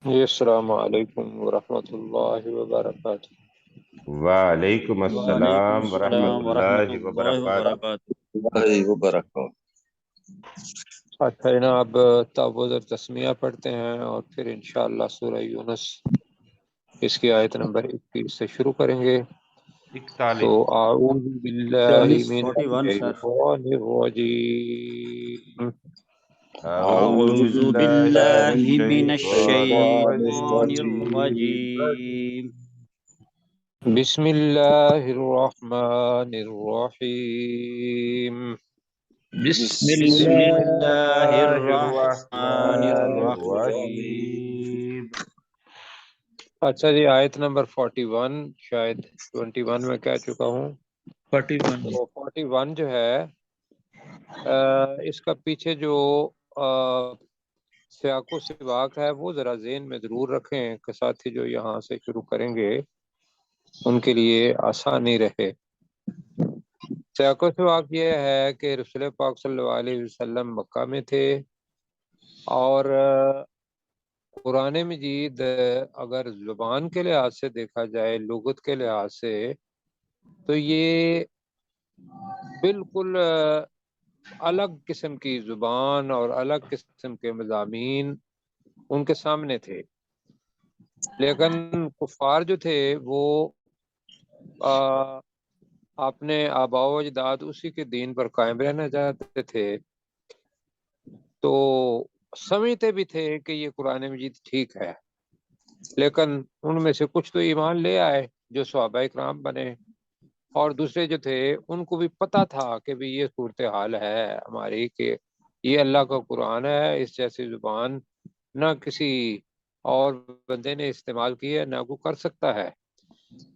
جی السلام علیکم ورحمۃ اللہ وبرکاتہ۔ وعلیکم وعلیکم السلام ورحمۃ السلام ورحمۃ اللہ اللہ وبرکاتہ۔ وبرکاتہ۔ وبرکاتہ۔ اچھا جناب، تعوذ اور تسمیہ پڑھتے ہیں اور پھر انشاءاللہ سورہ یونس اس کی آیت نمبر 21 سے شروع کریں گے۔ تو 41 اعوذ باللہ من 41 سر۔ الشیطان الرجیم، اعوذ اعوذ باللہ من باللہ من الشیطان الشیطان الرجیم۔ الرجیم۔ بسم اللہ الرحمن الرحیم۔ بسم بسم اللہ اللہ اللہ الرحمن الرحمن الرحیم۔ الرحیم۔ اچھا جی، آیت نمبر 41، شاید 21 میں کہہ چکا ہوں۔ 41 تو 41 جو ہے اس کا پیچھے جو سیاق و سباق ہے وہ ذرا ذہن میں ضرور رکھیں کہ ساتھی جو یہاں سے شروع کریں گے ان کے لیے آسانی رہے۔ سیاق و سباق یہ ہے کہ رسول پاک صلی اللہ علیہ وسلم مکہ میں تھے، اور قرآن مجید اگر زبان کے لحاظ سے دیکھا جائے، لغت کے لحاظ سے، تو یہ بالکل الگ قسم کی زبان اور الگ قسم کے مضامین ان کے سامنے تھے، لیکن کفار جو تھے وہ اپنے آباء و اجداد اسی کے دین پر قائم رہنا چاہتے تھے، تو سمجھتے بھی تھے کہ یہ قرآن مجید ٹھیک ہے، لیکن ان میں سے کچھ تو ایمان لے آئے جو صحابہ اکرام بنے، اور دوسرے جو تھے ان کو بھی پتہ تھا کہ بھی یہ صورتحال ہے ہماری، کہ یہ اللہ کا قرآن ہے، اس جیسی زبان نہ کسی اور بندے نے استعمال کی ہے نہ کوئی کر سکتا ہے۔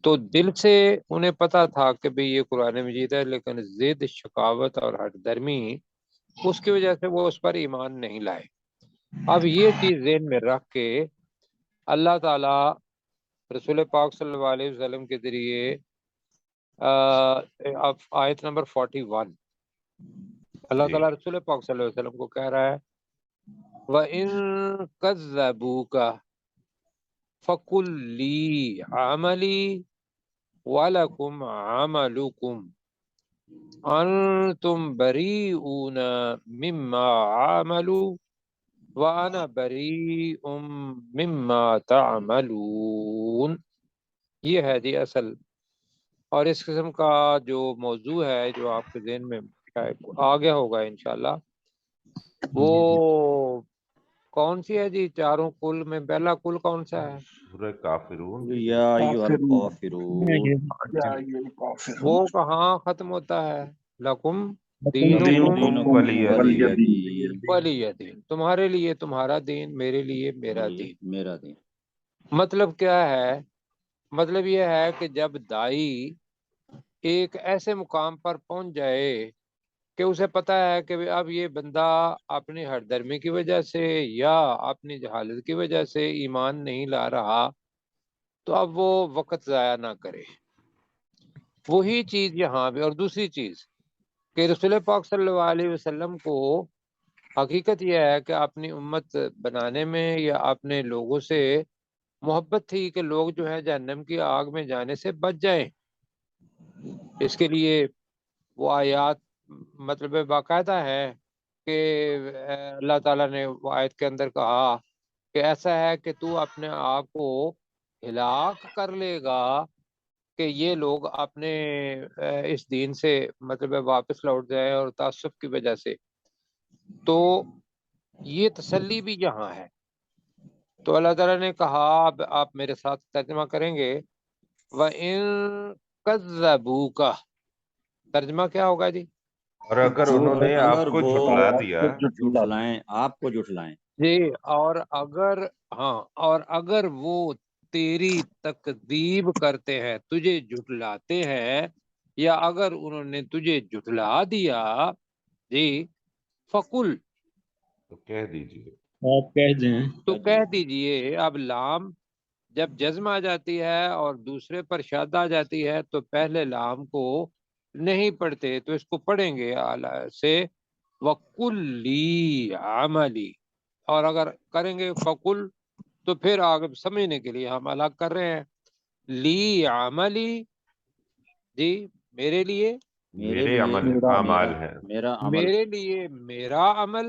تو دل سے انہیں پتہ تھا کہ بھی یہ قرآن مجید ہے، لیکن ضد، شقاوت اور ہٹ درمی اس کی وجہ سے وہ اس پر ایمان نہیں لائے۔ اب یہ چیز ذہن میں رکھ کے اللہ تعالیٰ رسول پاک صلی اللہ علیہ وسلم کے ذریعے آیت نمبر 41 اللہ جی تعالیٰ رسول پاک صلی اللہ علیہ وسلم کو کہہ رہا ہے وَإِن كَذَّبُوكَ فَقُل لِّي عَمَلِي وَلَكُمْ عَمَلُكُمْ أَنْتُمْ بَرِيئُونَ مِمَّا عَمَلُوا وَأَنَا بَرِيءٌ مِّمَّا تَعْمَلُونَ۔ یہ ہے جی اصل، اور اس قسم کا جو موضوع ہے جو آپ کے ذہن میں شاید آ گیا ہوگا انشاءاللہ، وہ کون سی ہے جی؟ چاروں کل میں پہلا کل کون سا ہے؟ سورہ کافرون۔ یا ایھا الکافرون۔ وہ کہاں ختم ہوتا ہے؟ لکم دینکم دینکم ولی ولی دین۔ دین۔ ولی دین، تمہارے لیے تمہارا دین، میرے لیے میرا دین۔ میرا دین۔ مطلب کیا ہے؟ مطلب یہ ہے کہ جب دائی ایک ایسے مقام پر پہنچ جائے کہ اسے پتہ ہے کہ اب یہ بندہ اپنی ہٹ درمی کی وجہ سے یا اپنی جہالت کی وجہ سے ایمان نہیں لا رہا، تو اب وہ وقت ضائع نہ کرے۔ وہی چیز یہاں بھی، اور دوسری چیز کہ رسول پاک صلی اللہ علیہ وسلم کو حقیقت یہ ہے کہ اپنی امت بنانے میں یا اپنے لوگوں سے محبت تھی کہ لوگ جو ہے جہنم کی آگ میں جانے سے بچ جائیں۔ اس کے لیے وہ آیات مطلب باقاعدہ ہے کہ اللہ تعالیٰ نے وہ آیت کے اندر کہا کہ ایسا ہے کہ تو اپنے آپ کو ہلاک کر لے گا کہ یہ لوگ اپنے اس دین سے مطلب واپس لوٹ جائیں اور تعصب کی وجہ سے۔ تو یہ تسلی بھی یہاں ہے۔ تو اللہ تعالیٰ نے کہا، اب آپ میرے ساتھ ترجمہ کریں گے، وَإِن كَذَّبُوكَ، ترجمہ کیا ہوگا جی؟ اور اگر انہوں نے اگر آپ کو وہ جھٹلا دیا، جھٹلائیں، آپ کو جھٹلائیں۔ جی، اور اگر وہ تیری تکذیب کرتے ہیں، تجھے جھٹلاتے ہیں، یا اگر انہوں نے تجھے جھٹلا دیا، جی، فقل، تو کہہ دیجئے، آپ کہہ دیں تو کہہ دیجئے۔ اب لام جب جزم آ جاتی ہے اور دوسرے پر شاد آ جاتی ہے تو پہلے لام کو نہیں پڑھتے، تو اس کو پڑھیں گے اعلیٰ سے، وَقُلْ لِي عَمَلِي، اور اگر کریں گے فقل تو پھر آگے سمجھنے کے لیے ہم الگ کر رہے ہیں. لی عملی، جی میرے لیے، میرے عمل اعمال ہیں. میرا عمل، میرے لیے میرا عمل.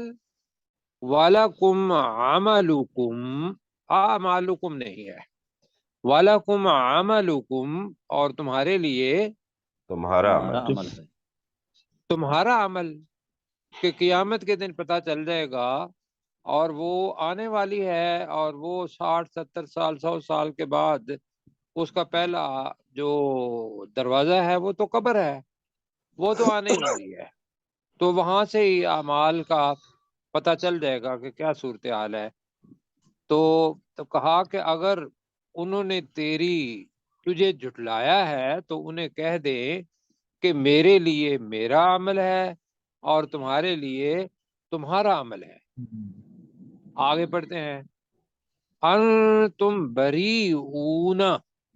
وَلَكُمْ عَمَلُكُمْ، اعمالکم نہیں ہے، وَلَكُمْ عَمَلُكُمْ، اور تمہارے لیے تمہارا ہمارا عمل. عمل ہے. تمہارا عمل. کہ قیامت کے دن پتہ چل جائے گا، اور وہ آنے والی ہے، اور وہ 60 70 سال 100 سال کے بعد اس کا پہلا جو دروازہ ہے وہ تو قبر ہے، وہ تو آنے ہی والی ہے. تو وہاں سے ہی اعمال کا پتہ چل جائے گا کہ کیا صورتحال ہے. تو کہا کہ اگر انہوں نے تجھے جھٹلایا ہے تو انہیں کہہ دے کہ میرے لیے میرا عمل ہے اور تمہارے لیے تمہارا عمل ہے. آگے پڑھتے ہیں. انتم بریئون،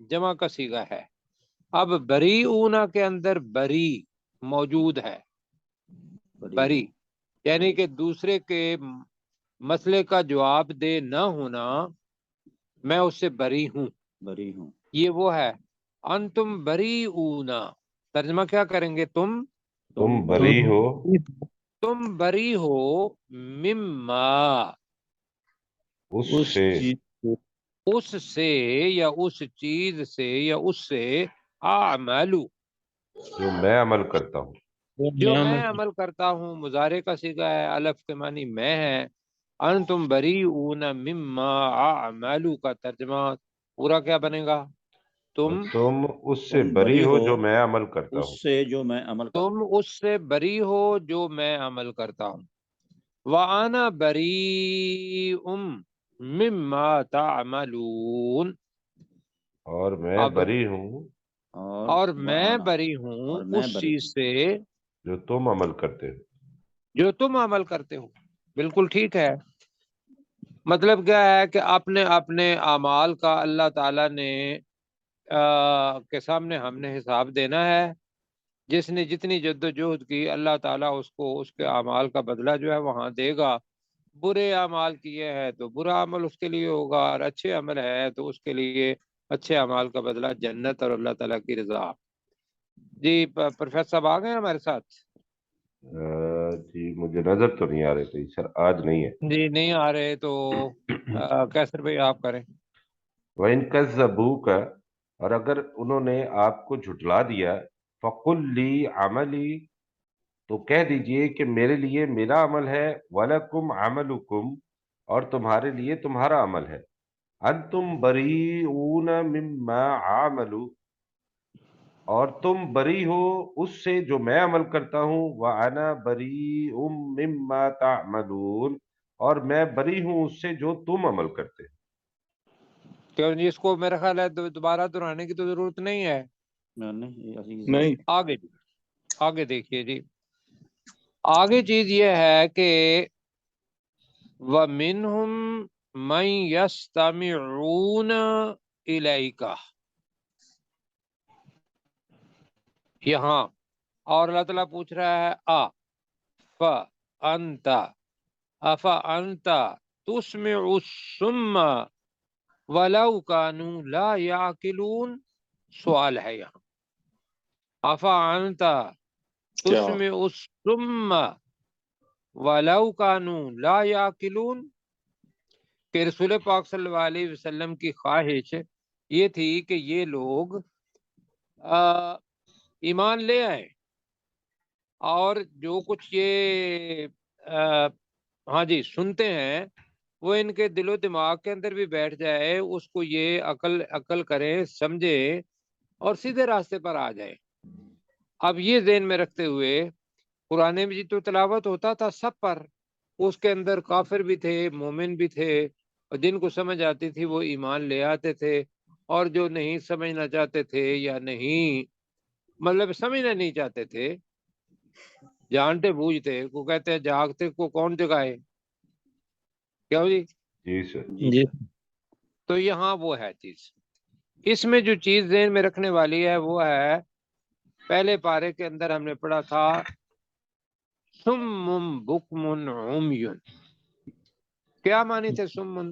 جمع کا صیغہ ہے. اب بریئون کے اندر بری موجود ہے، بری یعنی کہ دوسرے کے مسئلے کا جواب دے نہ ہونا، میں اس سے بری ہوں. بری ہوں. یہ وہ ہے. انتم بریئون، ترجمہ کیا کریں گے؟ تم بری ہو بری ہو مما، اس اس سے چیز کو اس سے یا اس چیز سے یا اس سے اعملو، جو میں عمل کرتا ہوں. جو نعمت میں عمل کرتا ہوں. مضارع کا صیغہ ہے، الف کے معنی میں ہے. انتم بریئون مما اعملو کا ترجمہ پورا کیا بنے گا؟ تم اس سے بری ہو جو میں عمل کرتا اس ہوں. سے جو میں عمل کرتا تم اس سے بری ہو جو میں عمل کرتا ہوں. وَأَنَا بَرِيءٌ مِّمَّا تَعْمَلُونَ، اور میں اب بری ہوں ہوں، اور میں وَأَنَا، بری ہوں اور میں اس بری چیز ہوں سے جو تم عمل کرتے ہو. جو تم عمل کرتے ہو. بالکل ٹھیک ہے. مطلب کیا ہے کہ اپنے اپنے اعمال کا اللہ تعالیٰ نے کے سامنے ہم نے حساب دینا ہے. جس نے جتنی جد و جہد کی، اللہ تعالیٰ اس کو اس کے اعمال کا بدلہ جو ہے وہاں دے گا. برے اعمال کیے ہیں تو برا عمل اس کے لیے ہوگا، اور اچھے عمل ہے تو اس کے لیے اچھے اعمال کا بدلہ جنت اور اللہ تعالیٰ کی رضا. جی پروفیسر صاحب آ گئے ہمارے ساتھ؟ جی مجھے نظر تو نہیں آ رہے تھے سر، آج نہیں ہے. جی نہیں آ رہے تو کیسر بھائی آپ کریں. وَإِن كَذَّبُوكَ، اور اگر انہوں نے آپ کو جھٹلا دیا، فَقُلْ لِي عَمَلِي، تو کہہ دیجئے کہ میرے لیے میرا عمل ہے. وَلَكُمْ عَمَلُكُمْ، اور تمہارے لیے تمہارا عمل ہے. أَنْتُمْ بَرِيئُونَ مِمَّا عَمَلُوا، اور تم بری ہو اس سے جو میں عمل کرتا ہوں. وَأَنَا بَرِيءٌ مِّمَّا تَعْمَلُونَ، اور میں بری ہوں اس سے جو تم عمل کرتے ہو. کیوں جی، اس کو میرا خیال ہے دوبارہ دہرانے کی تو ضرورت نہیں ہے. نہیں. آگے جی، آگے دیکھیے جی. آگے چیز یہ ہے کہ وَمِنْهُمْ مَنْ يَسْتَمِعُونَ إِلَيْكَ، یہاں اور اللہ تعالیٰ پوچھ رہا ہے فَأَنْتَ أَفَأَنْتَ تُسْمِعُ الصُّمَّ وَلَوْ كَانُوا لَا يَعْقِلُونَ. سوال ہے یہاں. أَفَأَنْتَ تُسْمِعُ الصُّمَّ وَلَوْ كَانُوا لَا يَعْقِلُونَ، کہ رسول پاک صلی اللہ علیہ وسلم کی خواہش یہ تھی کہ یہ لوگ ایمان لے آئے، اور جو کچھ یہ ہاں جی سنتے ہیں وہ ان کے دل و دماغ کے اندر بھی بیٹھ جائے، اس کو یہ عقل کریں، سمجھے اور سیدھے راستے پر آ جائے. اب یہ ذہن میں رکھتے ہوئے قرآن مجید تو تلاوت ہوتا تھا سب پر، اس کے اندر کافر بھی تھے، مومن بھی تھے، اور جن کو سمجھ آتی تھی وہ ایمان لے آتے تھے، اور جو نہیں سمجھنا چاہتے تھے یا نہیں مطلب سمجھنا نہیں چاہتے تھے، جانتے بوجھتے کو کہتے ہیں جاگتے کو کون جگائے. کیا جی؟ جی سر. جی تو یہاں وہ ہے چیز. اس میں جو چیز ذہن میں رکھنے والی ہے وہ ہے پہلے پارے کے اندر ہم نے پڑھا تھا سم بکم عمی. کیا معنی تھے سمن؟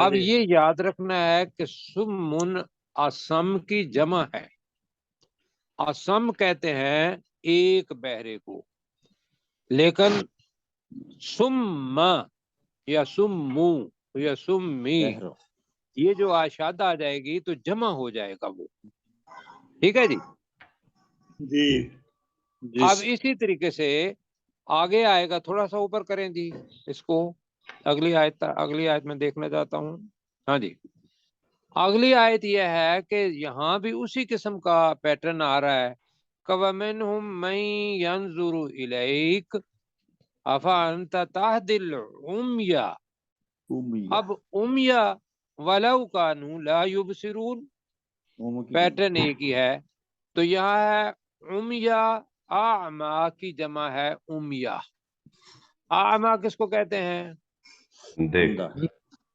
اب یہ یاد رکھنا ہے کہ سمن اسم کی جمع ہے۔ اسم کہتے ہیں ایک بہرے کو، لیکن سم یا سمو یا سمی بہرو یہ جو آشاد آ جائے گی تو جمع ہو جائے گا وہ، ٹھیک ہے جی۔ اب اسی طریقے سے آگے آئے گا، تھوڑا سا اوپر کریں جی اس کو، اگلی آیت میں دیکھنا چاہتا ہوں۔ ہاں جی، اگلی آیت یہ ہے کہ یہاں بھی اسی قسم کا پیٹرن آ رہا ہے، وَمِنْهُمْ مَن يَنظُرُ إِلَيْكَ أَفَأَنْتَ تَهْدِي الْعُمْيَ۔ امیہ اب امیہ وَلَوْ كَانُوا لَا يُبْصِرُونَ، اوم کی پیٹرن ایک ہی ہے۔ تو یہاں ہے امیہ، اعمیٰ کی جمع ہے امیہ۔ اعمیٰ کس کو کہتے ہیں؟ دیکھ اندھا،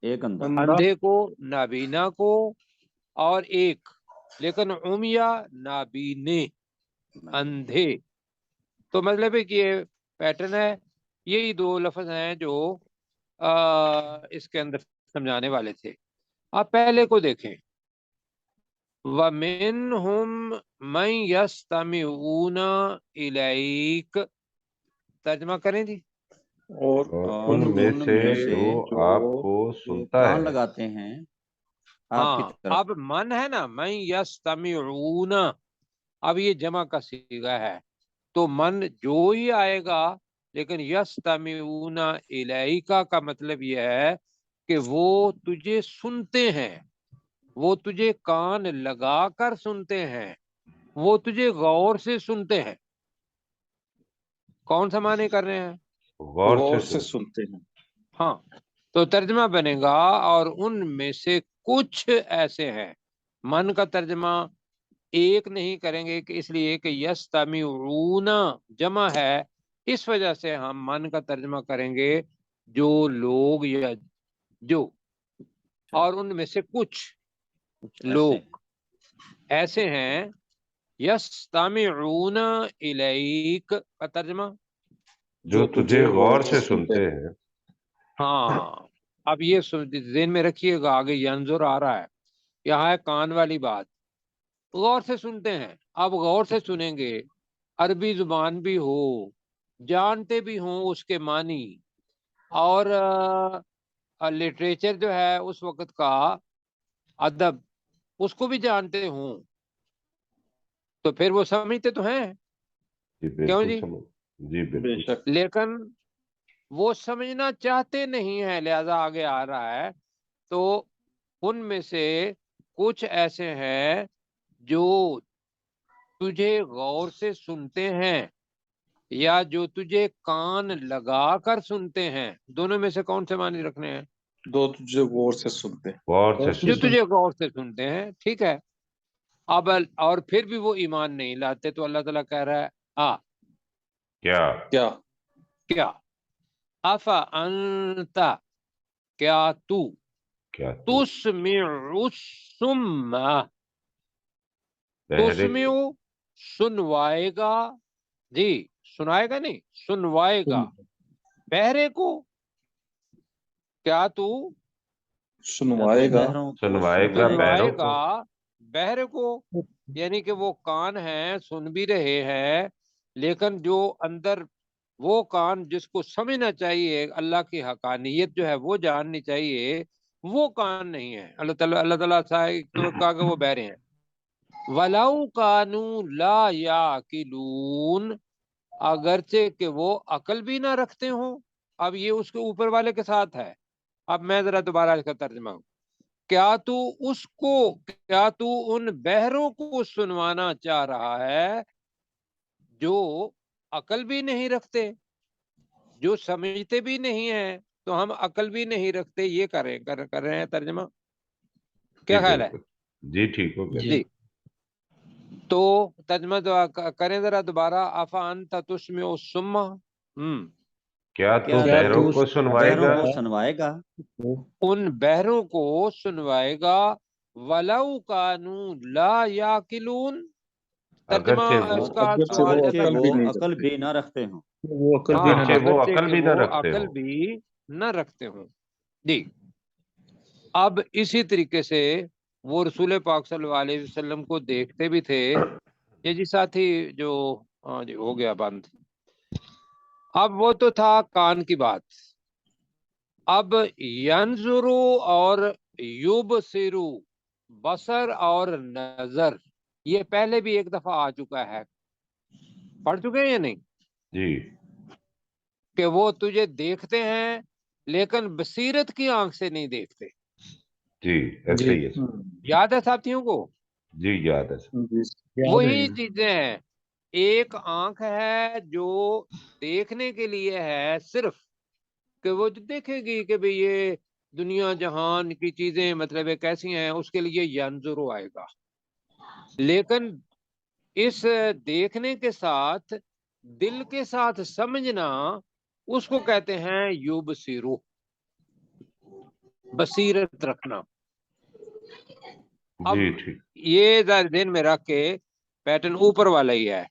ایک اندھا۔ اندھے کو، نابینا کو، اور ایک، لیکن امیہ نابینے، اندھے۔ تو مطلب ہے کہ یہ پیٹرن ہے، یہی دو لفظ ہیں جو اس کے اندر سمجھانے والے تھے۔ آپ پہلے کو دیکھیں، وَمِنْهُمْ مَنْ يَسْتَمِعُونَ إِلَيْكَ، ترجمہ کریں جی۔ اور ان میں سے جو آپ کو سنتا کان ہے۔ لگاتے ہیں آپ کی ہاں، طرف۔ اب من ہے نا، من یستمعون، اب یہ جمع کا صیغہ ہے، تو من جو ہی آئے گا، لیکن یستمعون الیک کا مطلب یہ ہے کہ وہ تجھے سنتے ہیں، وہ تجھے کان لگا کر سنتے ہیں، وہ تجھے غور سے سنتے ہیں۔ کون سا معنی کر رہے ہیں؟ غور سے سنتے ہیں۔ ہاں، تو ترجمہ بنے گا اور ان میں سے کچھ ایسے ہیں۔ من کا ترجمہ ایک نہیں کریں گے کہ اس لیے کہ یستمعون جمع ہے، اس وجہ سے ہم من کا ترجمہ کریں گے جو لوگ یا جو، اور ان میں سے کچھ لوگ ایسے ہیں، یستمعون الیک کا ترجمہ جو تجھے غور سے سنتے ہیں۔ ہاں، اب یہ ذہن میں رکھیے گا، آگے ینظر آ رہا ہے، یہاں ہے کان والی بات، غور سے سنتے ہیں۔ اب غور سے سنیں گے، عربی زبان بھی ہو، جانتے بھی ہوں اس کے معنی، اور لٹریچر جو ہے اس وقت کا ادب، اس کو بھی جانتے ہوں، تو پھر وہ سمجھتے تو ہیں، جی کیوں بالکل جی؟ سمجھ، جی بالکل۔ لیکن وہ سمجھنا چاہتے نہیں ہیں، لہذا آگے آ رہا ہے، تو ان میں سے کچھ ایسے ہیں جو تجھے غور سے سنتے ہیں، یا جو تجھے کان لگا کر سنتے ہیں۔ دونوں میں سے کون سے معنی رکھنے ہیں؟ دو تجھے غور سے سنتے ہیں۔ غور سے جو سنتے۔ تجھے غور سے سنتے ہیں، ٹھیک ہے۔ اب اور پھر بھی وہ ایمان نہیں لاتے، تو اللہ تعالیٰ کہہ رہا ہے کیا کیا افا انت، کیا تو کیا تسمع الصم، بہرے تسمع سنوائے گا، جی سنائے گا نہیں، سنوائے گا بہرے کو، کیا تو سنوائے گا، سنوائے گا بہروں سنوائے کو۔ گا بہرے کو، یعنی کہ وہ کان ہیں، سن بھی رہے ہیں، لیکن جو اندر وہ کان جس کو سمجھنا چاہیے، اللہ کی حقانیت جو ہے وہ جاننی چاہیے، وہ کان نہیں ہے۔ اللہ تعالیٰ کہا کہ وہ بہرے ہیں۔ وَلَوْ كَانُوا لَا يَعْقِلُونَ، اگرچہ کہ وہ عقل بھی نہ رکھتے ہوں۔ اب یہ اس کے اوپر والے کے ساتھ ہے۔ اب میں ذرا دوبارہ اس کا ترجمہ ہوں، کیا تو ان بہروں کو سنوانا چاہ رہا ہے جو عقل بھی نہیں رکھتے، جو سمجھتے بھی نہیں ہیں، تو ہم عقل بھی نہیں رکھتے، یہ کر رہے ہیں ترجمہ، کیا جی خیال ہے؟ بالکل، جی ٹھیک ہو گیا۔ جی، تو ترجمہ کریں ذرا دوبارہ، افا انت تسمع الصم، کیا تو بہروں کو سنوائے گا؟ سنوائے گا، ان بہروں کو سنوائے گا، وَلَوْ كَانُوا لَا يَعْقِلُونَ، ترجمہ اگرچہ اس کا اگرچہ سوال وہ جیسا اگرچہ عقل بھی وہ نہیں عقل رکھتے، بھی نہ رکھتے ہوں. وہ عقل بھی نہ ہاں اگرچہ رکھتے. وہ اگرچہ عقل کہ بھی نہ وہ رکھتے عقل ہوں. بھی نہ رکھتے ہوں. جی اب اسی طریقے سے وہ رسول پاک صلی اللہ علیہ وسلم کو دیکھتے بھی تھے. یہ جی ساتھی جو ہاں جی ہو گیا بند. اب وہ تو تھا کان کی بات. اب ینظرو اور یبصرو، بصر اور نظر، یہ پہلے بھی ایک دفعہ آ چکا ہے. پڑھ چکے ہیں یا نہیں؟ جی کہ وہ تجھے دیکھتے ہیں لیکن بصیرت کی آنکھ سے نہیں دیکھتے. جی ایسے جی ہی ہے. یاد ہے ساتھیوں کو؟ جی یاد ہے سر. جی یاد ہے وہی جی. چیزیں ہیں. ایک آنکھ ہے جو دیکھنے کے لیے ہے صرف، کہ وہ جو دیکھے گی کہ بھئی یہ دنیا جہان کی چیزیں مطلب کیسی ہیں، اس کے لیے ینظرو آئے گا. لیکن اس دیکھنے کے ساتھ دل کے ساتھ سمجھنا، اس کو کہتے ہیں یبصرو، بصیرت رکھنا. اب جی ٹھیک. یہ ذہن میں رکھ کے پیٹرن اوپر والا ہی ہے.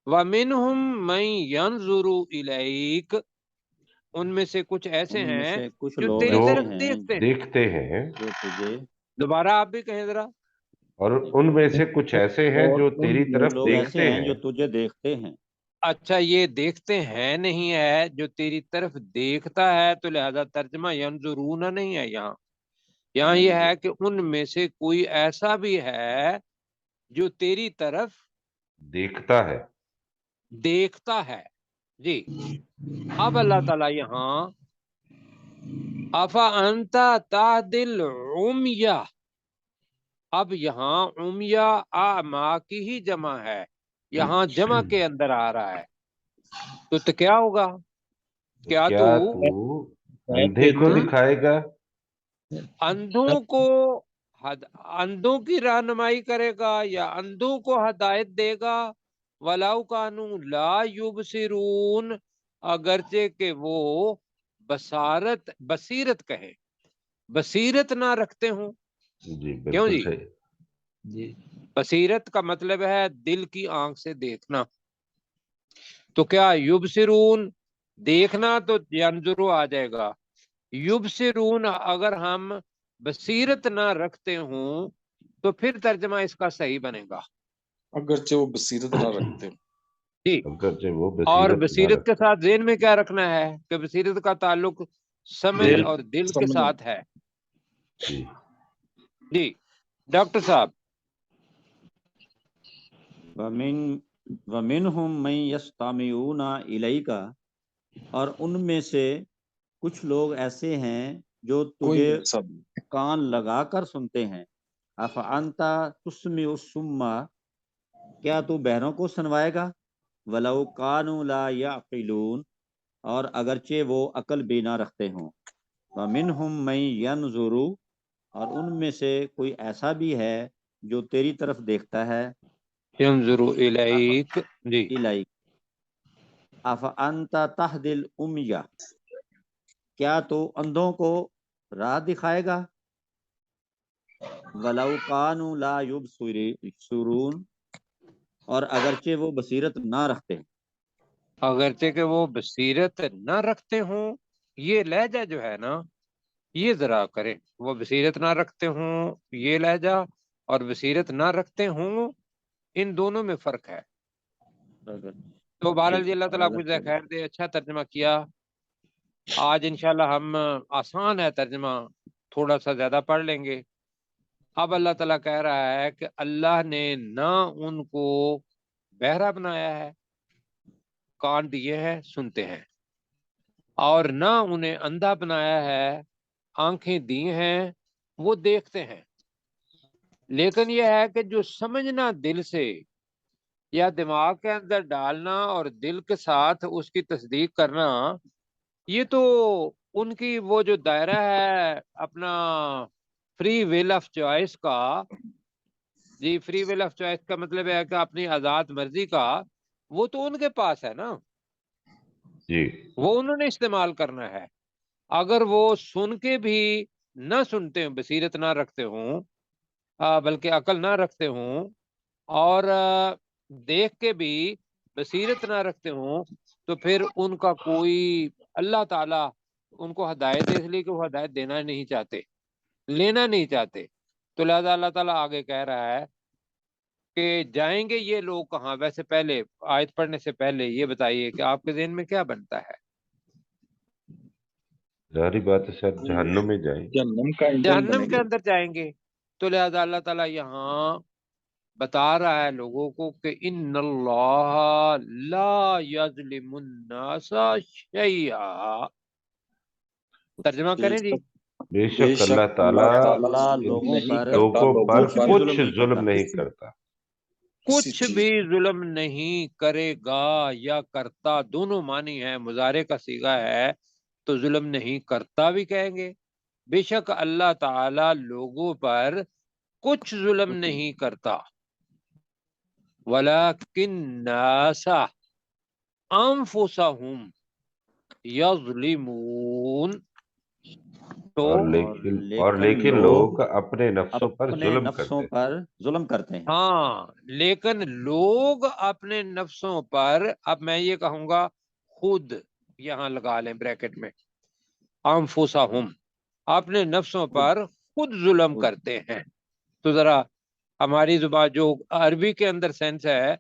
وَمِنْهُمْ مَنْ يَنْظُرُ إِلَيْكَ، ان میں سے کچھ ایسے ان میں ہیں سے کچھ جو لوگ تیری جو ایسے طرف ہیں دیکھتے ہیں. دیکھتے ہیں، جو تجھے، دوبارہ آپ بھی کہیں ذرا. اور ان میں سے کچھ ایسے ہیں اور جو ان تیری میں کچھ طرف لوگ ایسے دیکھتے ہیں جو ہیں. تجھے دیکھتے ہیں. اچھا یہ دیکھتے ہیں نہیں ہے، جو تیری طرف دیکھتا ہے، تو لہذا ترجمہ ینظرون نہیں ہے یہاں. یہاں یہ ینظر، ہے کہ ان میں سے کوئی ایسا بھی ہے جو تیری طرف دیکھتا ہے. دیکھتا ہے. جی اب اللہ تعالیٰ یہاں افا انتا تہدل عمیہ، اب یہاں عمیہ اعما کی ہی جمع ہے، یہاں جمع کے اندر آ رہا ہے. تو کیا ہوگا؟ کیا تو کیا تو اندھے کو دکھائے گا؟ اندھوں کو اندھوں کی رہنمائی کرے گا یا اندھوں کو ہدایت دے گا؟ وَلَوْ كَانُوا لَا يُبْصِرُونَ، اگرچہ کہ وہ بصیرت کہیں، بصیرت نہ رکھتے ہوں. جی کیوں بالکل جی؟ صحیح. جی بصیرت کا مطلب ہے دل کی آنکھ سے دیکھنا. تو کیا یبصرون دیکھنا تو ینظرو آ جائے گا. یبصرون اگر ہم بصیرت نہ رکھتے ہوں تو پھر ترجمہ اس کا صحیح بنے گا. اگرچہ وہ بصیرت نہ رکھتے. جی اگرچہ وہ اور بصیرت نہ بصیرت کے رکھتے. ساتھ ذہن میں کیا رکھنا ہے کہ بصیرت کا تعلق سمجھ دل. اور دل کے سمجھنا. ساتھ ہے. جی جی ڈاکٹر صاحب. وَمِنْهُمْ مَنْ يَسْتَمِعُونَ إِلَيْكَ، اور ان میں سے کچھ لوگ ایسے ہیں جو کوئی تجھے ایسا بھی کان لگا کر سنتے ہیں. أَفَأَنْتَ تُسْمِعُ الصُّمَّ، کیا تو بہروں کو سنوائے گا؟ وَلَوْ كَانُوا لَا يَعْقِلُونَ، اور اگرچہ وہ عقل بھی نہ رکھتے ہوں. وَمِنْهُمْ مَنْ يَنْظُرُ، اور ان میں سے کوئی ایسا بھی ہے جو تیری طرف دیکھتا ہے. ینظر الیک. جی الیک افانت تہدی العمیہ، کیا تو اندھوں کو راہ دکھائے گا؟ ولو کانوا لا یبصرون، اور اگرچہ وہ بصیرت نہ رکھتے. اگرچہ کہ وہ بصیرت نہ رکھتے ہوں، یہ لہجہ جو ہے نا یہ ذرا کریں. وہ بصیرت نہ رکھتے ہوں یہ لہجہ، اور بصیرت نہ رکھتے ہوں، ان دونوں میں فرق ہے. تو بہرحال جی اللہ تعالیٰ آپ کو جزائے خیر دے. اچھا ترجمہ کیا. آج انشاءاللہ ہم آسان ہے ترجمہ، تھوڑا سا زیادہ پڑھ لیں گے. اب اللہ تعالیٰ کہہ رہا ہے کہ اللہ نے نہ ان کو بہرا بنایا ہے، کان دیے ہیں سنتے ہیں، اور نہ انہیں اندھا بنایا ہے، آنکھیں دی ہیں وہ دیکھتے ہیں. لیکن یہ ہے کہ جو سمجھنا دل سے یا دماغ کے اندر ڈالنا اور دل کے ساتھ اس کی تصدیق کرنا، یہ تو ان کی وہ جو دائرہ ہے اپنا فری ویل آف چوائس کا. جی فری ویل آف چوائس کا مطلب ہے کہ اپنی آزاد مرضی کا، وہ تو ان کے پاس ہے نا، جی وہ انہوں نے استعمال کرنا ہے. اگر وہ سن کے بھی نہ سنتے ہوں، بصیرت نہ رکھتے ہوں، بلکہ عقل نہ رکھتے ہوں، اور دیکھ کے بھی بصیرت نہ رکھتے ہوں تو پھر ان کا کوئی اللہ تعالیٰ ان کو ہدایت اس لیے کہ وہ ہدایت دینا نہیں چاہتے، لینا نہیں چاہتے، تو لہذا اللہ تعالیٰ آگے کہہ رہا ہے کہ جائیں گے یہ لوگ کہاں. ویسے پہلے آیت پڑھنے سے پہلے یہ بتائیے کہ آپ کے ذہن میں کیا بنتا ہے؟ ظاہری بات ہے سر، جہنم میں جائیں. جہنم کا ایندھن جہنم بنیں کے گے. اندر جائیں گے. تو لہذا اللہ تعالیٰ یہاں بتا رہا ہے لوگوں کو کہ ان اللہ لا یظلم الناس شیئا. ترجمہ کریں جی. بے بے شک اللہ شک تعالیٰ اللہ ان لوگوں پر لوگوں پر کچھ بھی کچھ نہیں ظلم کرتا. نہیں کرتا. کسی کچھ چیز بھی ظلم نہیں کرے گا یا کرتا، دونوں معنی ہے، مضارع کا صیغہ ہے تو ظلم نہیں کرتا بھی کہیں گے. بے شک اللہ تعالی لوگوں پر کچھ ظلم نہیں کرتا. وَلَكِنَّ النَّاسَ أَنفُسَهُمْ يَظْلِمُونَ. تو اور لیکن لوگ اپنے نفسوں پر اپنے ظلم نفسوں کرتے ہیں. پر ظلم کرتے ہیں. ہاں، لیکن لوگ اپنے نفسوں پر، اب میں یہ کہوں گا خود، یہاں لگا لیں بریکٹ میں، انفسہم، اپنے نفسوں پر خود ظلم کرتے ہیں. تو ذرا ہماری زبان جو عربی کے اندر سینس ہے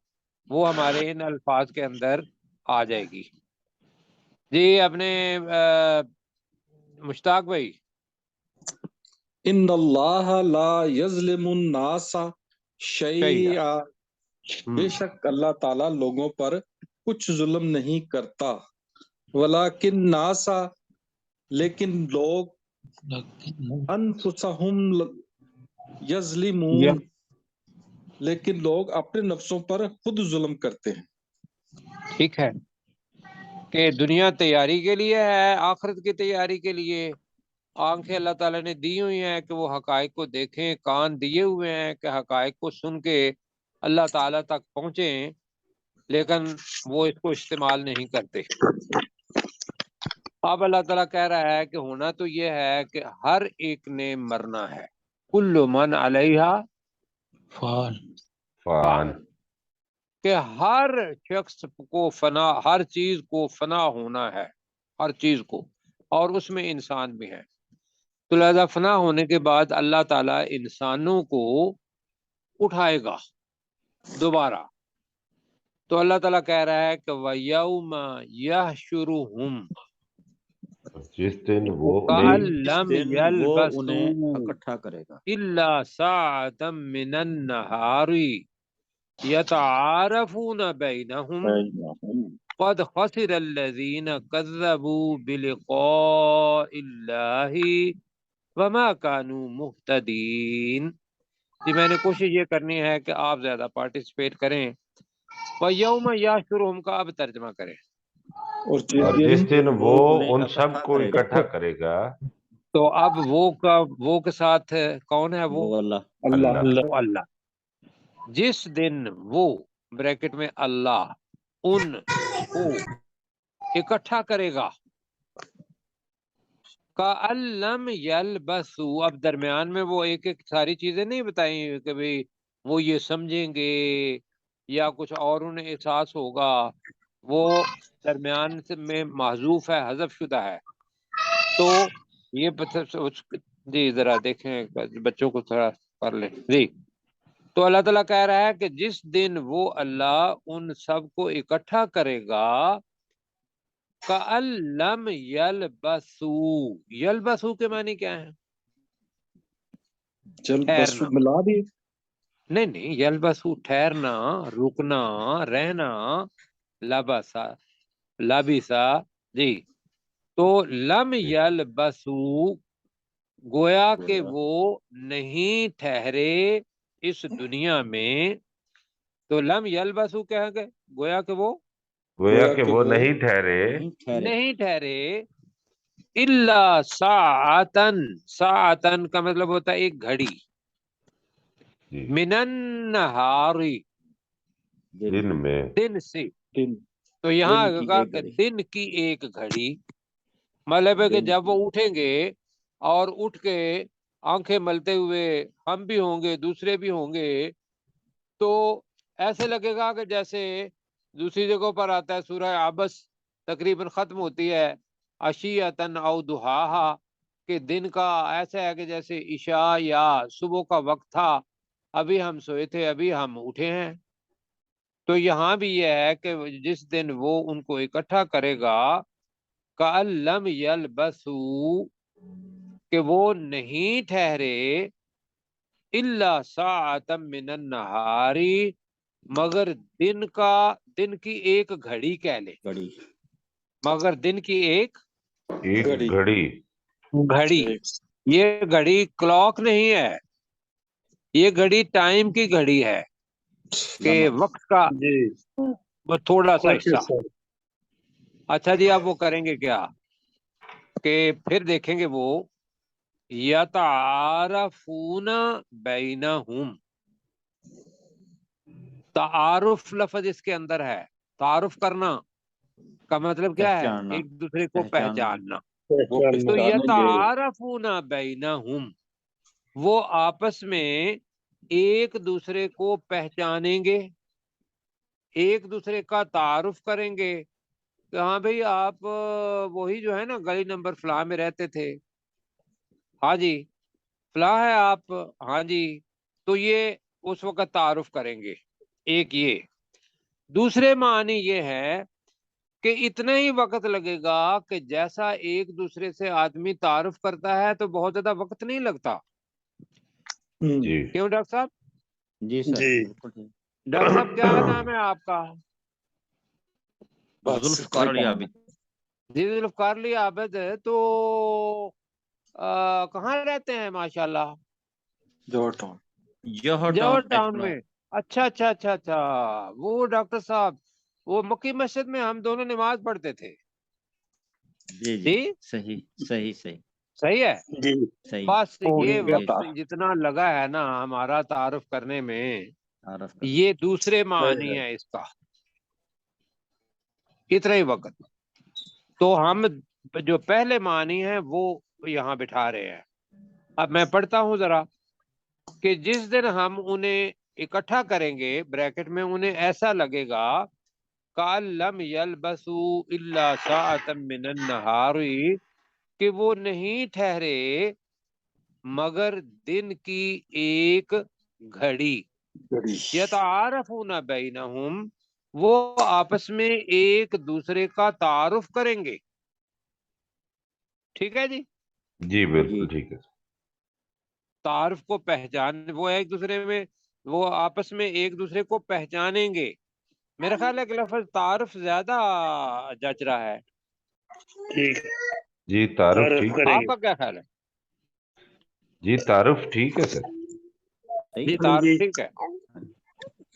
وہ ہمارے ان الفاظ کے اندر آ جائے گی. جی اپنے مشتاق بھائی. ان اللہ لا یظلم الناس شیئا، بے شک اللہ تعالیٰ لوگوں پر کچھ ظلم نہیں کرتا. ولیکن ناسا، لیکن لوگ انفسہم یظلمون، لیکن لوگ اپنے نفسوں پر خود ظلم کرتے ہیں. ٹھیک ہے کہ دنیا تیاری کے لیے ہے، آخرت کی تیاری کے لیے. آنکھیں اللہ تعالیٰ نے دی ہوئی ہیں کہ وہ حقائق کو دیکھیں، کان دیے ہوئے ہیں کہ حقائق کو سن کے اللہ تعالیٰ تک پہنچیں، لیکن وہ اس کو استعمال نہیں کرتے. اب اللہ تعالیٰ کہہ رہا ہے کہ ہونا تو یہ ہے کہ ہر ایک نے مرنا ہے. کل من علیہا فان، کہ ہر شخص کو فنا، ہر چیز کو فنا ہونا ہے، ہر چیز کو، اور اس میں انسان بھی ہے. تو لہذا فنا ہونے کے بعد اللہ تعالیٰ انسانوں کو اٹھائے گا دوبارہ. تو اللہ تعالیٰ کہہ رہا ہے کہ وَيَوْمَ يَحْشُرُهُمْ جس دن وہ كَأَن انہیں لَّمْ جس دن وہ انہیں يَلْبَثُوا اکٹھا کرے گا إِلَّا سَاعَةً مِّنَ النَّهَارِ يَتَعَارَفُونَ بَيْنَهُمْ قد خسر الذين كذبوا بلقاء الله وما كانوا مهتدين. جی میں نے کوشش یہ کرنی ہے کہ آپ زیادہ پارٹیسپیٹ کریں. وَيَوْمَ يَحْشُرُهُمْ کا اب ترجمہ کریں. اور جس دن وہ ان سب کو کرے گا. اکٹھا کرے گا. تو اب وہ کے ساتھ کون ہے؟ وہ اللہ. وہ اللہ. جس دن وہ بریکٹ میں اللہ ان کو اکٹھا کرے گا. کَأَلَّمْ يَلْبَثُوا، اب درمیان میں وہ ایک ایک ساری چیزیں نہیں بتائیں کہ بھئی وہ یہ سمجھیں گے یا کچھ اور انہیں احساس ہوگا، وہ درمیان میں محذوف ہے، حذف شدہ ہے. تو یہ جی ذرا دیکھیں بچوں کو تھوڑا کر لیں جی. تو اللہ تعالیٰ کہہ رہا ہے کہ جس دن وہ اللہ ان سب کو اکٹھا کرے گا، کَأَلَّمْ يَلْبَثُوا، یلبسو کے معنی کیا ہے؟ ٹھہرنا. ملا دیے. نہیں، یلبسو ٹھہرنا، رکنا، رہنا. لبسا، لبسا، جی. تو لم یلبسو، گویا کہ وہ نہیں ٹھہرے اس دنیا میں. تو لم یلبسو کہہ گئے، گویا کہ وہ نہیں ٹھہرے. نہیں ٹھہرے. الا ساعتن، ساعتن کا مطلب ہوتا ہے ایک گھڑی. من النہار، دن میں. دن سے. تو یہاں کہا کہ دن کی ایک گھڑی، مطلب ہے کہ جب وہ اٹھیں گے اور اٹھ کے آنکھیں ملتے ہوئے ہم بھی ہوں گے، دوسرے بھی ہوں گے، تو ایسے لگے گا کہ جیسے دوسری جگہوں پر آتا ہے سورہ عبس تقریباً ختم ہوتی ہے عشیۃً او ضحاہا، کہ دن کا ایسا ہے کہ جیسے عشاء یا صبح کا وقت تھا، ابھی ہم سوئے تھے ابھی ہم اٹھے ہیں۔ تو یہاں بھی یہ ہے کہ جس دن وہ ان کو اکٹھا کرے گا کأن لم یلبثوا، کہ وہ نہیں ٹھہرے الا ساعۃ من النہار، مگر دن کی ایک گھڑی کہہ لے، گھڑی مگر دن کی ایک ایک گھڑی گھڑی گھڑی۔ یہ گھڑی کلاک نہیں ہے، یہ گھڑی ٹائم کی گھڑی ہے کہ لمحہ وقت کا جی وہ تھوڑا سا اوکے حصہ۔ سر اچھا جی، اب وہ کریں گے کیا کہ پھر دیکھیں گے وہ یتعارفون بینہم، تعارف لفظ اس کے اندر ہے، تعارف کرنا کا مطلب کیا ہے؟ پہچاننا، ایک دوسرے کو پہچاننا۔ تو پہچاننا جی یتعارفون بینہم، وہ آپس میں ایک دوسرے کو پہچانیں گے، ایک دوسرے کا تعارف کریں گے کہ ہاں بھئی آپ وہی جو ہے نا گلی نمبر فلاں میں رہتے تھے، ہاں جی فلاں ہے آپ، ہاں جی۔ تو یہ اس وقت تعارف کریں گے، ایک یہ۔ دوسرے معنی یہ ہے کہ اتنا ہی وقت لگے گا کہ جیسا ایک دوسرے سے آدمی تعارف کرتا ہے تو بہت زیادہ وقت نہیں لگتا، جی کیوں ڈاکٹر صاحب؟ جی سر جی بالکل ٹھیک۔ ڈاکٹر صاحب کیا نام ہے آپ کا؟ بس ذوالفقار علی عابد۔ جی ذوالفقار علی عابد، تو کہاں رہتے ہیں ماشاءاللہ؟ جوہر ٹاؤن جوہر جوہر ٹاؤن ٹاؤن میں؟ اچھا اچھا اچھا اچھا، وہ ڈاکٹر صاحب وہ مکی مسجد میں ہم دونوں نماز پڑھتے تھے۔ جی جی جی صحیح صحیح صحیح صحیح ہے۔ جی صحیح بس یہ جی وقت جتنا لگا ہے نا ہمارا تعارف کرنے میں، تعارف کرنا۔ یہ دوسرے معنی ہے اس کا، اتنا ہی وقت۔ تو ہم جو پہلے معنی ہیں وہ یہاں بٹھا رہے ہیں۔ اب میں پڑھتا ہوں ذرا کہ جس دن ہم انہیں اکٹھا کریں گے بریکٹ میں، انہیں ایسا لگے گا کأن لم یلبثوا الا ساعۃ من النہار، کہ وہ نہیں ٹھہرے مگر دن کی ایک گھڑی۔ یتعارفون بینہم، وہ آپس میں ایک دوسرے کا تعارف کریں گے۔ ٹھیک ہے جی، جی بالکل ٹھیک ہے تعارف کو پہچان، وہ ایک دوسرے میں وہ آپس میں ایک دوسرے کو پہچانیں گے۔ میرا خیال ہے کہ لفظ تعارف زیادہ جچ رہا ہے، ٹھیک ہے جی تعارف تعارف ٹھیک، کریں آپ گے کا کیا خیال ہے؟ جی تعارف ٹھیک ہے سر۔ جی صحیح تعارف جی ٹھیک ہے۔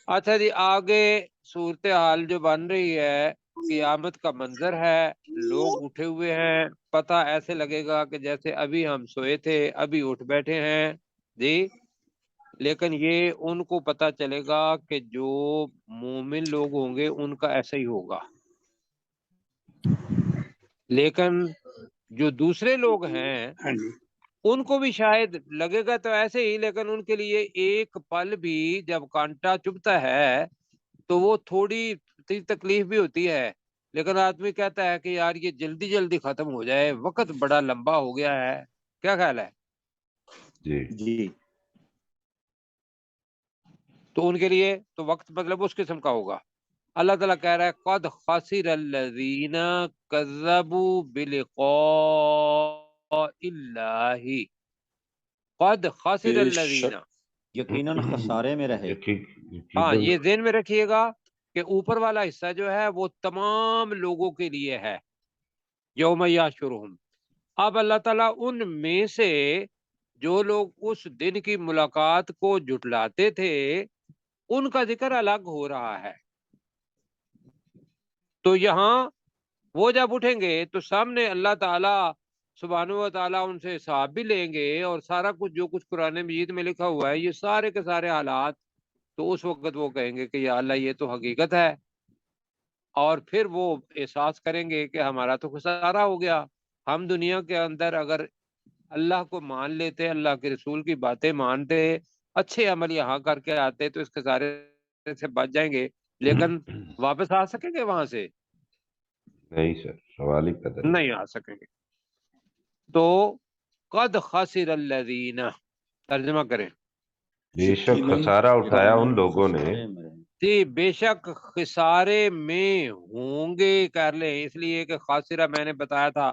اچھا جی، آگے صورتحال جو بن رہی ہے، قیامت کا منظر ہے، لوگ اٹھے ہوئے ہیں، پتہ ایسے لگے گا کہ جیسے ابھی ہم سوئے تھے ابھی اٹھ بیٹھے ہیں جی۔ لیکن یہ ان کو پتہ چلے گا کہ جو مومن لوگ ہوں گے ان کا ایسا ہی ہوگا، لیکن جو دوسرے لوگ ہیں ہاں جی ان کو بھی شاید لگے گا تو ایسے ہی، لیکن ان کے لیے ایک پل بھی جب کانٹا چبھتا ہے تو وہ تھوڑی تکلیف بھی ہوتی ہے، لیکن آدمی کہتا ہے کہ یار یہ جلدی جلدی ختم ہو جائے، وقت بڑا لمبا ہو گیا ہے۔ کیا خیال ہے؟ جی جی تو ان کے لیے تو وقت مطلب اس قسم کا ہوگا۔ اللہ تعالیٰ کہہ رہا ہے قد خسر الذین کذبوا بلقاء اللہ، قد خسر بے الذین، شک یقیناً خسارے میں رہے۔ ہاں یقیناً یہ ذہن میں رکھیے گا کہ اوپر والا حصہ جو ہے وہ تمام لوگوں کے لیے ہے، یوم یحشرہم۔ اب اللہ تعالیٰ ان میں سے جو لوگ اس دن کی ملاقات کو جھٹلاتے تھے ان کا ذکر الگ ہو رہا ہے۔ تو یہاں وہ جب اٹھیں گے تو سامنے اللہ تعالیٰ سبحانہ و تعالیٰ ان سے حساب بھی لیں گے، اور سارا کچھ جو کچھ قرآن مجید میں لکھا ہوا ہے یہ سارے کے سارے حالات، تو اس وقت وہ کہیں گے کہ یا اللہ یہ تو حقیقت ہے، اور پھر وہ احساس کریں گے کہ ہمارا تو خسارہ ہو گیا۔ ہم دنیا کے اندر اگر اللہ کو مان لیتے، اللہ کے رسول کی باتیں مانتے، اچھے عمل یہاں کر کے آتے تو اس خسارے راستے سے بچ جائیں گے، لیکن واپس آ سکیں گے وہاں سے؟ نہیں سر، سوال ہی پیدا نہیں۔ نہیں آ سکیں گے۔ تو قد خسر الذین، ترجمہ کریں۔ بے شک خسارہ اٹھایا ان لوگوں نے، جی بے شک خسارے میں ہوں گے، کر لیں، اس لیے کہ خاسرہ میں نے بتایا تھا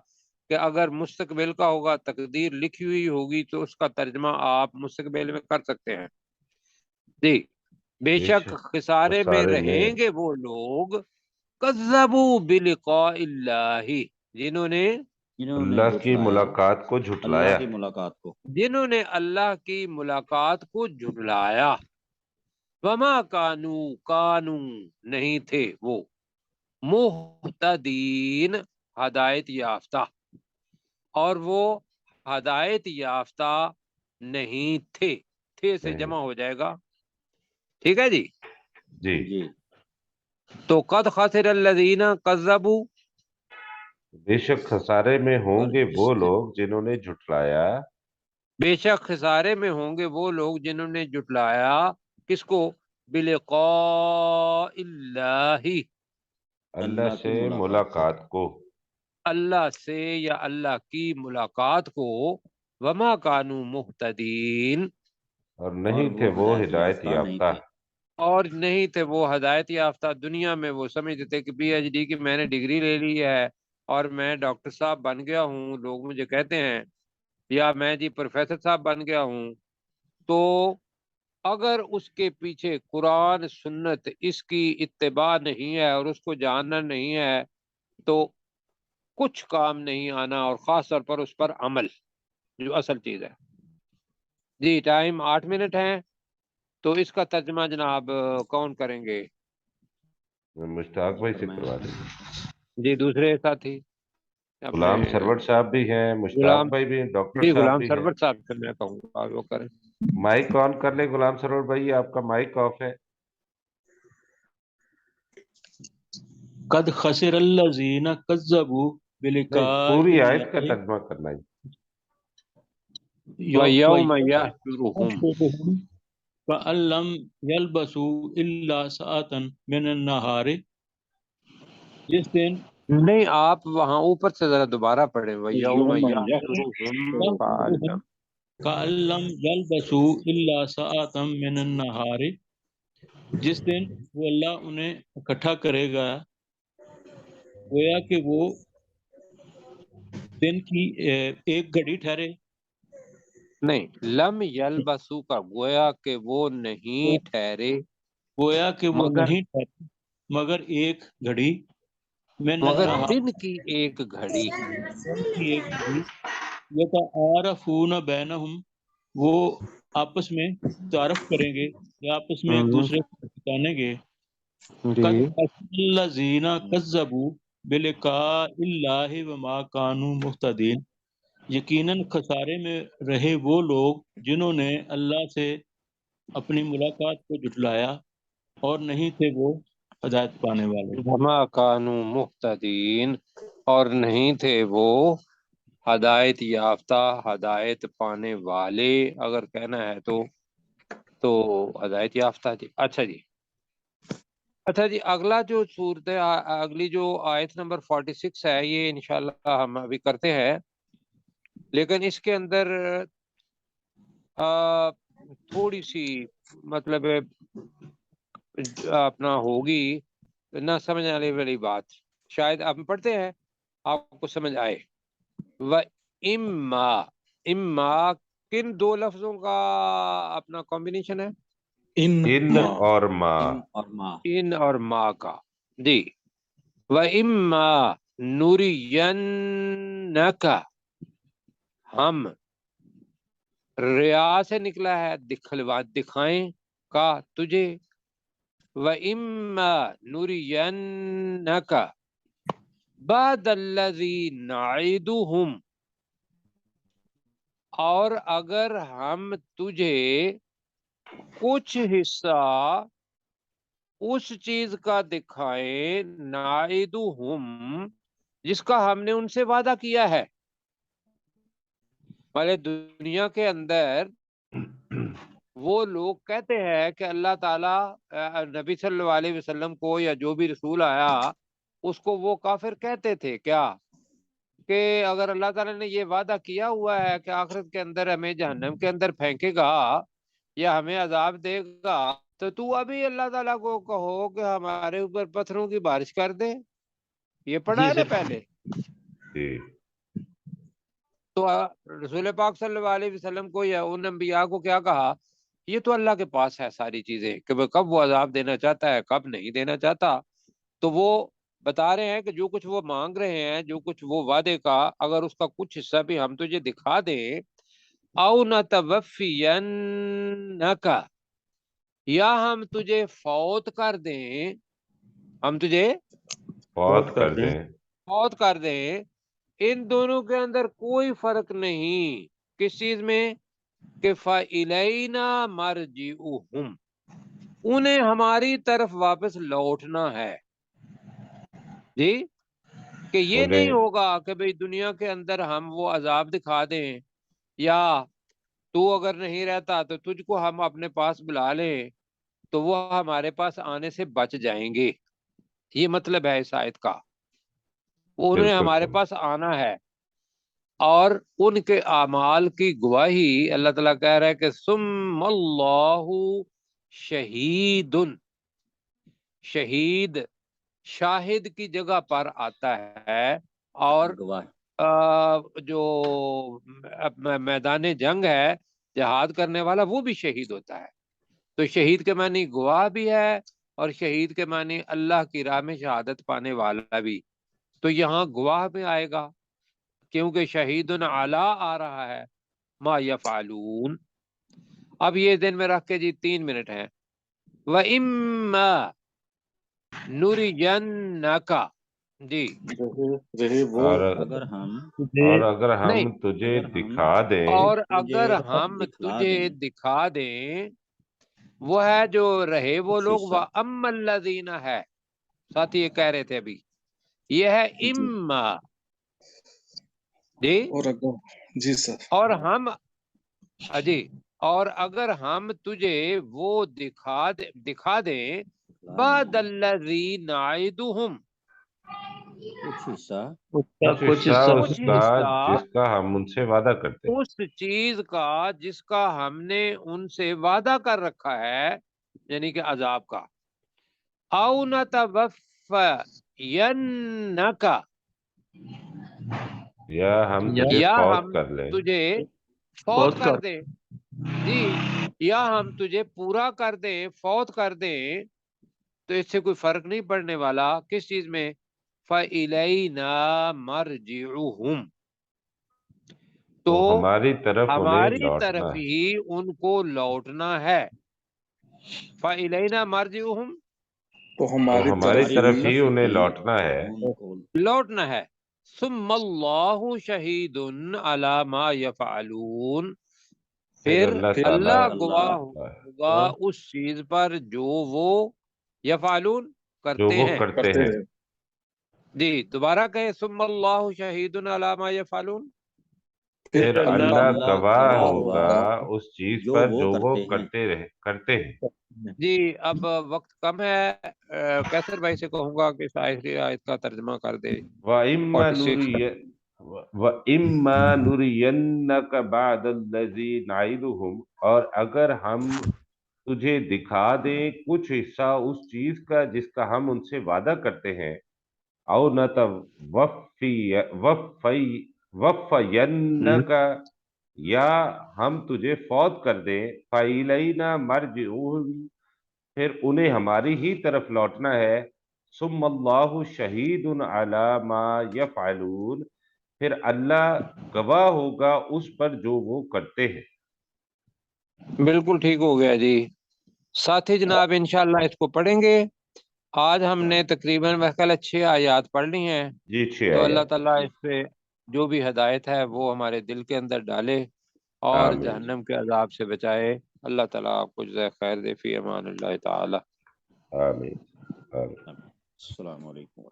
کہ اگر مستقبل کا ہوگا، تقدیر لکھی ہوئی ہوگی، تو اس کا ترجمہ آپ مستقبل میں کر سکتے ہیں۔ جی بے شک خسارے میں رہیں گے وہ لوگ، کذبوا بلقاء اللہ، جنہوں نے اللہ کی ملاقات کو جھٹلایا، اللہ کی ملاقات کو، جنہوں نے اللہ کی ملاقات کو جھٹلایا۔ وما کانو نہیں تھے وہ، مہتدین ہدایت یافتہ، اور وہ ہدایت یافتہ نہیں تھے، تھے سے جمع ہو جائے گا، ٹھیک ہے جی۔ جی جی تو قد خسر الذین کذبوا، بے شک خسارے میں ہوں گے وہ لوگ جنہوں نے جھٹلایا، بے شک خسارے میں ہوں گے وہ لوگ جنہوں نے جھٹلایا کس کو؟ بلقاء اللہ، اللہ سے ملاقات کو، اللہ سے یا اللہ کی ملاقات کو۔ وما کانوا مہتدین، اور نہیں تھے وہ ہدایت یافتہ، اور نہیں تھے وہ ہدایت یافتہ۔ دنیا میں وہ سمجھتے تھے کہ پی ایچ ڈی کی میں نے ڈگری لے لی ہے اور میں ڈاکٹر صاحب بن گیا ہوں، لوگ مجھے کہتے ہیں، یا میں جی پروفیسر صاحب بن گیا ہوں۔ تو اگر اس کے پیچھے قرآن سنت اس کی اتباع نہیں ہے اور اس کو جاننا نہیں ہے تو کچھ کام نہیں آنا، اور خاص طور پر اس پر عمل جو اصل چیز ہے۔ جی ٹائم 8 منٹ ہے، تو اس کا ترجمہ جناب کون کریں گے؟ مشتاق بھائی سے کروا دیں۔ جی دوسرے ساتھی اپنے غلام سرور صاحب بھی ہیں، مشتاق غلام، بھائی بھی ہیں، ڈاکٹر جی صاحب غلام بھی ہیں۔ سرور صاحب سے میں کہوں گا وہ کریں۔ مائک آن کر لیں غلام سرور بھائی، آپ کا مائک آف ہے۔ قد خسر الذین کذبوا نہیں، بلقاء پوری آیت کا اللہ ترجمہ کرنا ہے۔ وَيَوْمَ يَحْشُرُهُمْ يحشرهم كأن لم يلبثوا إلا ساعة من النهار، جس دن نہیں، آپ وہاں اوپر سے ذرا دوبارہ پڑھیں۔ وَيَوْمَ يحشرهم يَحْشُرُهُمْ كأن لم يلبثوا إلا ساعة من النهار، جس دن وہ اللہ انہیں اکٹھا کرے گا گویا کہ وہ دن کی ایک گھڑی ٹھہرے، نہیں، لم یلبسو کا گویا کہ وہ نہیں ٹھہرے، گویا کہ وہ مگر نہیں ٹھہرے مگر ایک گھڑی، من مگر النہار، دن کی ایک گھڑی۔ دن کی ایک گھڑی، یتعارفون بینہم، وہ آپس میں تعارف کریں گے یا آپس میں ایک دوسرے کو پہچانیں گے۔ قد جی خسر الذین کذبوا بلقاء اللہ وما کانوا مہتدین، یقیناً خسارے میں رہے وہ لوگ جنہوں نے اللہ سے اپنی ملاقات کو جھٹلایا اور نہیں تھے وہ ہدایت پانے والے۔ وما کانوا مہتدین، اور نہیں تھے وہ ہدایت یافتہ، ہدایت پانے والے اگر کہنا ہے تو ہدایت یافتہ۔ جی اچھا جی اگلا جو صورت ہے، اگلی جو آیت نمبر 46 ہے، یہ انشاءاللہ ہم ابھی کرتے ہیں، لیکن اس کے اندر تھوڑی سی مطلب اپنا ہوگی نہ سمجھ آنے والی بات، شاید آپ پڑھتے ہیں آپ کو سمجھ آئے۔ اما کن دو لفظوں کا اپنا کمبینیشن ہے؟ ان اور ما، ان اور ما کا۔ جی وَإِمَّا نُرِيَنَّكَ، ہم ریا سے نکلا ہے، دکھائیں کا تجھے۔ وَإِمَّا نُرِيَنَّكَ بَعْدَ الَّذِي نَعِدُهُمْ، اور اگر ہم تجھے کچھ حصہ اس چیز کا دکھائیں، نَعِدُهُمْ، جس کا ہم نے ان سے وعدہ کیا ہے۔ ہمارے دنیا کے اندر وہ لوگ کہتے ہیں کہ اللہ تعالیٰ نبی صلی اللہ علیہ وسلم کو یا جو بھی رسول آیا اس کو وہ کافر کہتے تھے کیا کہ اگر اللہ تعالیٰ نے یہ وعدہ کیا ہوا ہے کہ آخرت کے اندر ہمیں جہنم کے اندر پھینکے گا یا ہمیں عذاب دے گا تو ابھی اللہ تعالیٰ کو کہو کہ ہمارے اوپر پتھروں کی بارش کر دے. یہ پڑھا ہے نا پہلے. تو رسول پاک صلی اللہ علیہ وسلم کو یا ان انبیاء کو کیا کہا یہ تو اللہ کے پاس ہے ساری چیزیں کہ کب وہ عذاب دینا چاہتا ہے کب نہیں دینا چاہتا. تو وہ بتا رہے ہیں کہ جو کچھ وہ مانگ رہے ہیں جو کچھ وہ وعدے کا اگر اس کا کچھ حصہ بھی ہم تجھے دکھا دیں او نتوفینک یا ہم تجھے فوت کر دیں ہم تجھے فوت کر دیں فوت کر دیں ان دونوں کے اندر کوئی فرق نہیں. کس چیز میں کہ فَإِلَيْنَا مَرْجِعُهُمْ انہیں ہماری طرف واپس لوٹنا ہے. جی کہ یہ نہیں ہوگا کہ بھئی دنیا کے اندر ہم وہ عذاب دکھا دیں یا تو اگر نہیں رہتا تو تجھ کو ہم اپنے پاس بلا لیں تو وہ ہمارے پاس آنے سے بچ جائیں گے. یہ مطلب ہے اس آیت کا. انہیں ہمارے پاس آنا ہے اور ان کے اعمال کی گواہی اللہ تعالیٰ کہہ رہا ہے کہ ثم اللہ شہید شاہد کی جگہ پر آتا ہے اور جو میدان جنگ ہے جہاد کرنے والا وہ بھی شہید ہوتا ہے. تو شہید کے معنی گواہ بھی ہے اور شہید کے معنی اللہ کی راہ میں شہادت پانے والا بھی. تو یہاں گواہ میں آئے گا کیونکہ شہید علی آ رہا ہے ما یفعلون. اب یہ دن میں رکھ کے جی 3 منٹ ہیں. وَإِمَّا نُرِيَنَّكَ جی اور اگر ہم تجھے دکھا دیں اور اگر ہم تجھے دکھا دیں وہ ہے جو رہے وہ لوگ وَأَمَّا الَّذِينَ ہے ساتھ یہ کہہ رہے تھے ابھی یہ ہے اما جی جی سر اور ہم جی اور اگر ہم تجھے وہ دکھا دیں بعد الذی نعدہم کچھ حصہ اس کا جس کا ہم ان سے وعدہ کرتے ہیں اس چیز کا جس کا ہم نے ان سے وعدہ کر رکھا ہے یعنی کہ عذاب کا. او نتوفینک یا ہم تجھے فوت کر لیں تجھے فوت کر دیں جی یا ہم تجھے پورا کر دیں فوت کر دیں تو اس سے کوئی فرق نہیں پڑنے والا. کس چیز میں فَإِلَيْنَا مَرْجِعُهُمْ تو ہماری طرف ہی ان کو لوٹنا ہے. فَإِلَيْنَا مَرْجِعُهُمْ تو ہماری طرف ہی انہیں لوٹنا ہے. ثم اللہ شہید علی ما یفعلون پھر اللہ گواہ ہوگا اس چیز پر جو وہ یفعلون کرتے ہیں. جی دوبارہ کہیں ثم اللہ شہید علی ما یفعلون پھر اللہ گواہ ہوگا اس چیز پر جو وہ کرتے ہیں. جی اب وقت کم ہے کیسر بھائی سے کہوں گا کہ اس آیت کا ترجمہ کر دے. وَإِمَّا نُرِيَنَّكَ بَعْدَ الَّذِي نَعِدُهُمْ اور اگر ہم تجھے دکھا دیں کچھ حصہ اس چیز کا جس کا ہم ان سے وعدہ کرتے ہیں او نَتَوَفَّيَنَّكَ یا ہم تجھے فوت کر دیں فَإِلَيْنَا مَرْجِعُهُمْ پھر انہیں ہماری ہی طرف لوٹنا ہے. ثم اللہ شہید علی ما یفعلون پھر اللہ گواہ ہوگا اس پر جو وہ کرتے ہیں. بالکل ٹھیک ہو گیا جی. ساتھی جناب انشاءاللہ اس کو پڑھیں گے. آج ہم نے تقریباً 6 آیات پڑھ لی ہیں. جی 6 تو اللہ آیات تعالیٰ اس پہ جو بھی ہدایت ہے وہ ہمارے دل کے اندر ڈالے اور آمین. جہنم کے عذاب سے بچائے. اللہ تعالیٰ آپ کو جزائے خیر دے. فی امان اللہ تعالی. آمین. السلام علیکم.